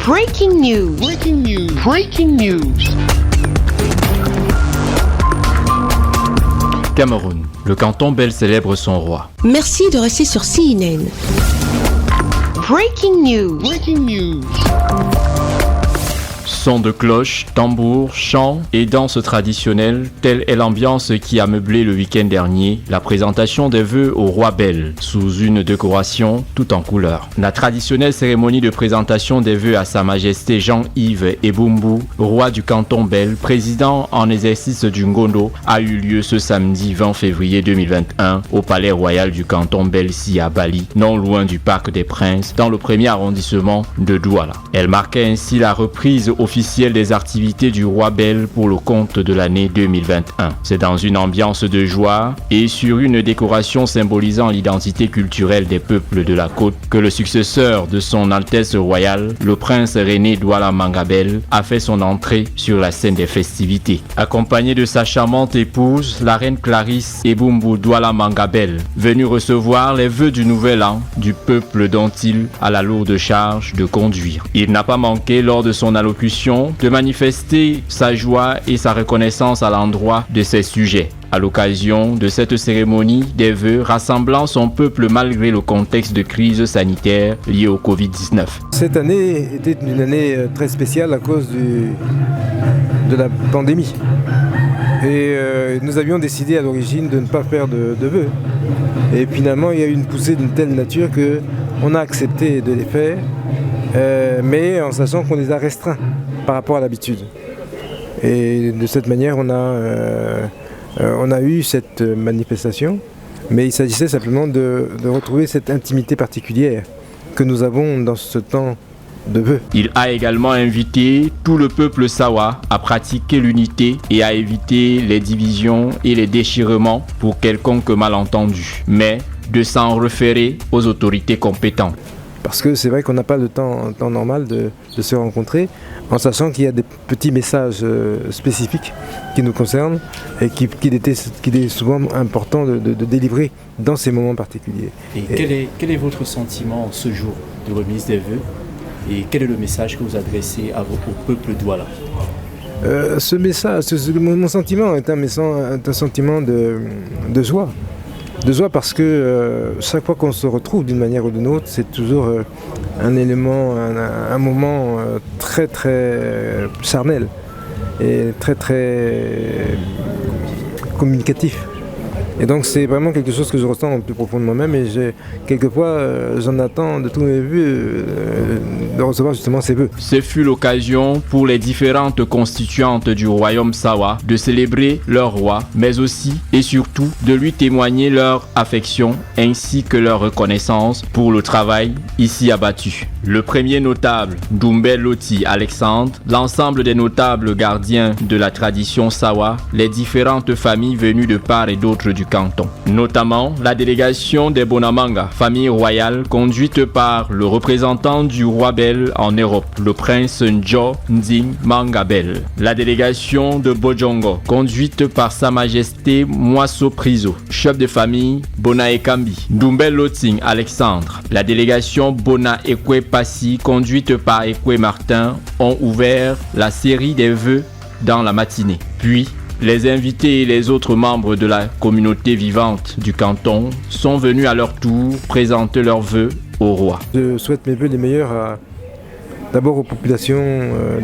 Breaking news. Breaking news. Breaking news. Cameroun. Le canton Bel célèbre son roi. Merci de rester sur CNN. Breaking news. Breaking news. Sons de cloches, tambours, chants et danses traditionnelles, telle est l'ambiance qui a meublé le week-end dernier la présentation des vœux au roi Bel, sous une décoration tout en couleurs. La traditionnelle cérémonie de présentation des vœux à Sa Majesté Jean-Yves Ebumbu, roi du canton Bel, président en exercice du Ngondo, a eu lieu ce samedi 20 février 2021 au palais royal du canton Bel-Si à Bali, non loin du Parc des Princes, dans le premier arrondissement de Douala. Elle marquait ainsi la reprise officielle des activités du roi Bel pour le compte de l'année 2021. C'est dans une ambiance de joie et sur une décoration symbolisant l'identité culturelle des peuples de la côte que le successeur de son Altesse royale, le prince René Douala Mangabel, a fait son entrée sur la scène des festivités. Accompagné de sa charmante épouse, la reine Clarisse Ebumbu Douala Mangabel, venue recevoir les vœux du nouvel an du peuple dont il a la lourde charge de conduire. Il n'a pas manqué lors de son allocution de manifester sa joie et sa reconnaissance à l'endroit de ses sujets. À l'occasion de cette cérémonie des vœux rassemblant son peuple malgré le contexte de crise sanitaire lié au Covid-19. Cette année était une année très spéciale à cause de la pandémie. Et nous avions décidé à l'origine de ne pas faire de vœux. Et finalement, il y a eu une poussée d'une telle nature qu'on a accepté de les faire, mais en sachant qu'on les a restreints par rapport à l'habitude. Et de cette manière, on a eu cette manifestation, mais il s'agissait simplement de retrouver cette intimité particulière que nous avons dans ce temps de vœux. Il a également invité tout le peuple sawa à pratiquer l'unité et à éviter les divisions et les déchirements pour quelconque malentendu, mais de s'en référer aux autorités compétentes. Parce que c'est vrai qu'on n'a pas le temps normal de se rencontrer, en sachant qu'il y a des petits messages spécifiques qui nous concernent et qu'il est souvent important de délivrer dans ces moments particuliers. Et quel est votre sentiment ce jour de remise des vœux et quel est le message que vous adressez au peuple douala? Ce message, mon sentiment est un sentiment de joie. De joie parce que chaque fois qu'on se retrouve d'une manière ou d'une autre, c'est toujours un élément, un moment très très charnel et très très communicatif. Et donc c'est vraiment quelque chose que je ressens au plus profond de moi-même et quelquefois j'en attends de tous mes vœux de recevoir justement ces vœux. Ce fut l'occasion pour les différentes constituantes du royaume Sawa de célébrer leur roi, mais aussi et surtout de lui témoigner leur affection ainsi que leur reconnaissance pour le travail ici abattu. Le premier notable, Doumbé Loti Alexandre, l'ensemble des notables gardiens de la tradition Sawa, les différentes familles venues de part et d'autre du canton, notamment la délégation des Bonamanga, famille royale conduite par le représentant du roi Bel en Europe, le prince Njo Nzing Mangabel, la délégation de Bojongo, conduite par Sa Majesté Mwaso Priso, chef de famille Bona Ekambi, Doumbé Loting Alexandre, la délégation Bona Ekwe Passi, conduite par Ekwe Martin, ont ouvert la série des vœux dans la matinée. Puis, les invités et les autres membres de la communauté vivante du canton sont venus à leur tour présenter leurs vœux au roi. Je souhaite mes vœux les meilleurs d'abord aux populations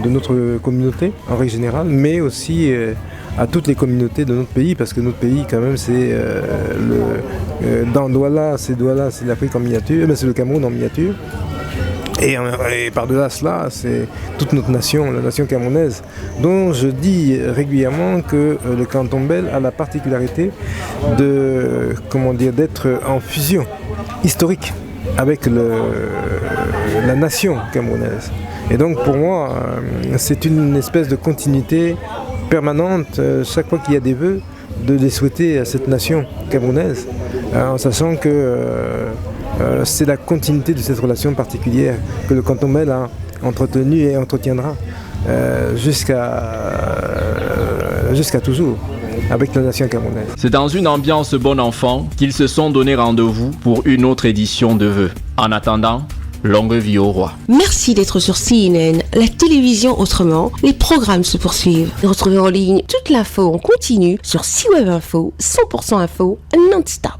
de notre communauté en règle générale, mais aussi à toutes les communautés de notre pays, parce que notre pays quand même c'est dans Douala, c'est l'Afrique en miniature, mais c'est le Cameroun en miniature. Et par-delà cela, c'est toute notre nation, la nation camerounaise, dont je dis régulièrement que le canton Bel a la particularité d'être en fusion historique avec la nation camerounaise. Et donc pour moi, c'est une espèce de continuité permanente, chaque fois qu'il y a des vœux, de les souhaiter à cette nation camerounaise, en sachant que c'est la continuité de cette relation particulière que le canton Bel a entretenue et entretiendra jusqu'à toujours. avec la nation camerounaise. C'est dans une ambiance bon enfant qu'ils se sont donné rendez-vous pour une autre édition de vœux. En attendant, longue vie au roi. Merci d'être sur CNN, la télévision autrement. Les programmes se poursuivent. Retrouvez en ligne toute l'info en continu sur C-Web Info, 100% info, non-stop.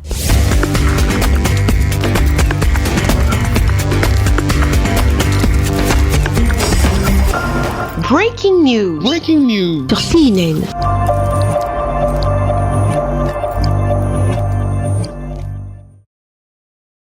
Breaking news. Breaking news. Sur CNN.